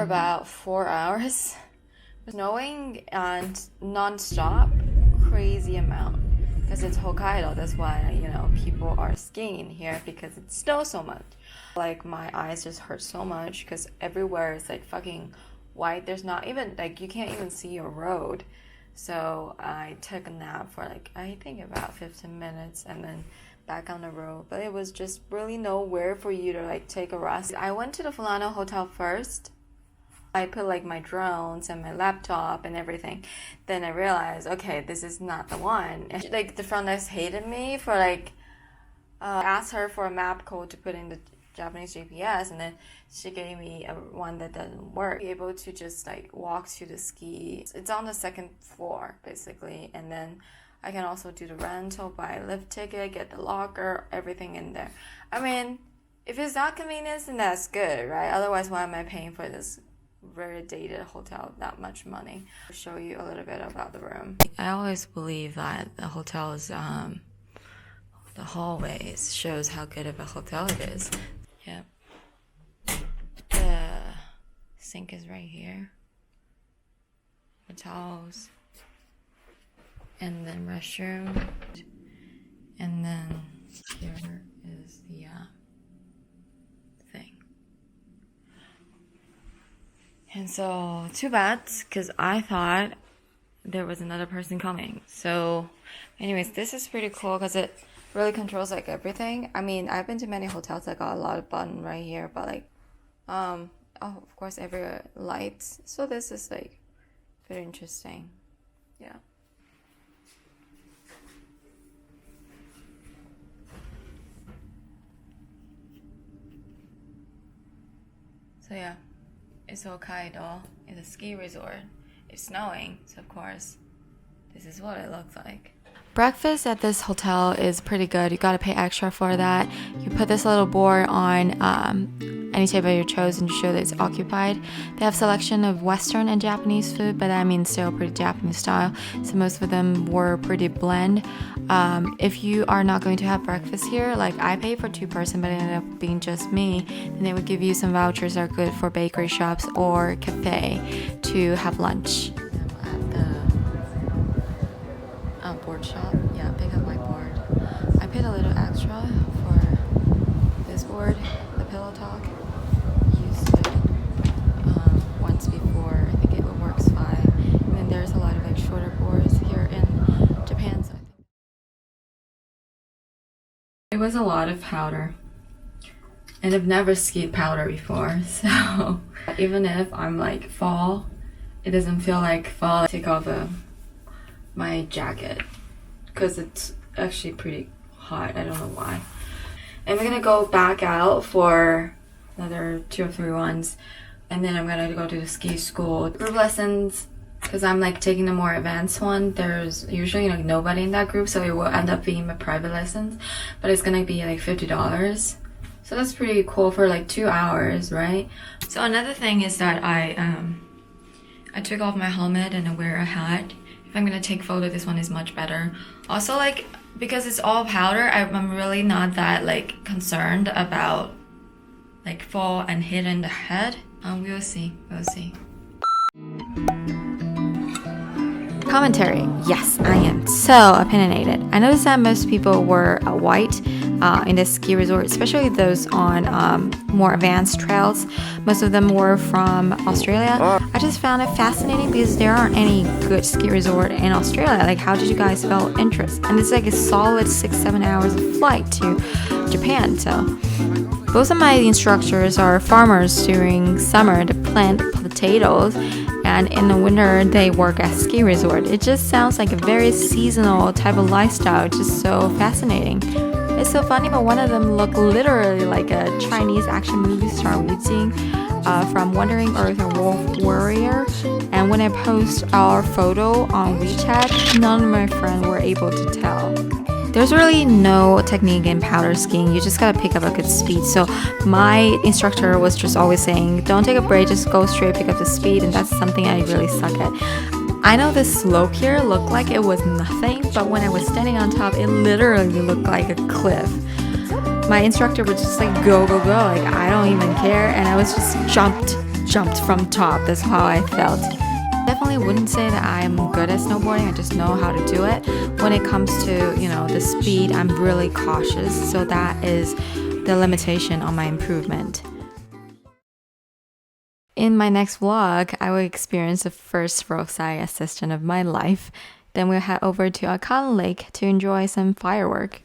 about 4 hours. Snowing and non-stop, crazy amount. Because it's Hokkaido, that's why, people are skiing here because it snows so much. Like, my eyes just hurt so much because everywhere is like fucking white. There's not even, like, you can't even see your road. So I took a nap for like, I think about 15 minutes and then back on the road. But it was just really nowhere for you to like take a rest. I went to the Fulano hotel first. I put like my drones and my laptop and everything. Then I realized, okay, this is not the one. And, like, the front desk hated me for like, asked her for a map code to put in the Japanese GPS, and then she gave me one that doesn't work. Be able to just like walk to the ski. It's on the second floor basically, and then I can also do the rental, buy a lift ticket, get the locker, everything in there. I mean, if it's not convenience, then that's good, right? Otherwise, why am I paying for this very dated hotel that much money? I'll show you a little bit about the room. I always believe that the hotel is the hallways shows how good of a hotel it is. Yep. The sink is right here. The towels. And then restroom. And then here is the thing. And so, 2 beds, because I thought there was another person coming. So, anyways, this is pretty cool because it really controls like everything. I mean, I've been to many hotels that got a lot of button right here, but like, of course, every lights. So this is like very interesting. Yeah. So yeah, it's Hokkaido. It's a ski resort. It's snowing, so of course, this is what it looks like. Breakfast at this hotel is pretty good. You gotta pay extra for that. You put this little board on any table you chose and you show that it's occupied. They have selection of Western and Japanese food, but I mean still pretty Japanese style. So most of them were pretty bland. If you are not going to have breakfast here, like I paid for 2 person, but it ended up being just me, then they would give you some vouchers that are good for bakery shops or cafe to have lunch. Board shop, yeah, pick up my board. I paid a little extra for this board, the Pillow Talk. Used it once before. I think it works fine. And then there's a lot of like shorter boards here in Japan. So I think it was a lot of powder, and I've never skied powder before. So even if I'm like fall, it doesn't feel like fall. I take off my jacket because it's actually pretty hot. I don't know why. And we're gonna go back out for another 2 or 3 ones, and then I'm gonna go to the ski school group lessons because I'm like taking the more advanced one. There's usually like nobody in that group, so it will end up being my private lessons, but it's gonna be like $50. So that's pretty cool for like 2 hours, right? So another thing is that I took off my helmet and I wear a hat. If I'm gonna take photo, this one is much better. Also, like, because it's all powder, I'm really not that like concerned about like fall and hit in the head. We'll see. Commentary. Yes, I am so opinionated. I noticed that most people were white in this ski resort, especially those on more advanced trails. Most of them were from Australia. I just found it fascinating because there aren't any good ski resort in Australia. Like, how did you guys feel interest? And it's like a solid 6-7 hours of flight to Japan. So both of my instructors are farmers. During summer to plant potatoes, and in the winter they work at ski resort. It just sounds like a very seasonal type of lifestyle, which is so fascinating. It's so funny, but one of them looked literally like a Chinese action movie star Wu Jing from Wandering Earth and Wolf Warrior. And when I post our photo on WeChat, none of my friends were able to tell. There's really no technique in powder skiing. You just gotta pick up a good speed. So my instructor was just always saying, don't take a break, just go straight, pick up the speed. And that's something I really suck at. I know this slope here looked like it was nothing, but when I was standing on top, it literally looked like a cliff. My instructor was just like, go, go, go. Like, I don't even care. And I was just jumped just jumped from top. That's how I felt. Definitely wouldn't say that I'm good at snowboarding. I just know how to do it. When it comes to, the speed, I'm really cautious. So that is the limitation on my improvement. In my next vlog, I will experience the first roadside assistant of my life. Then we'll head over to Alcalá Lake to enjoy some firework.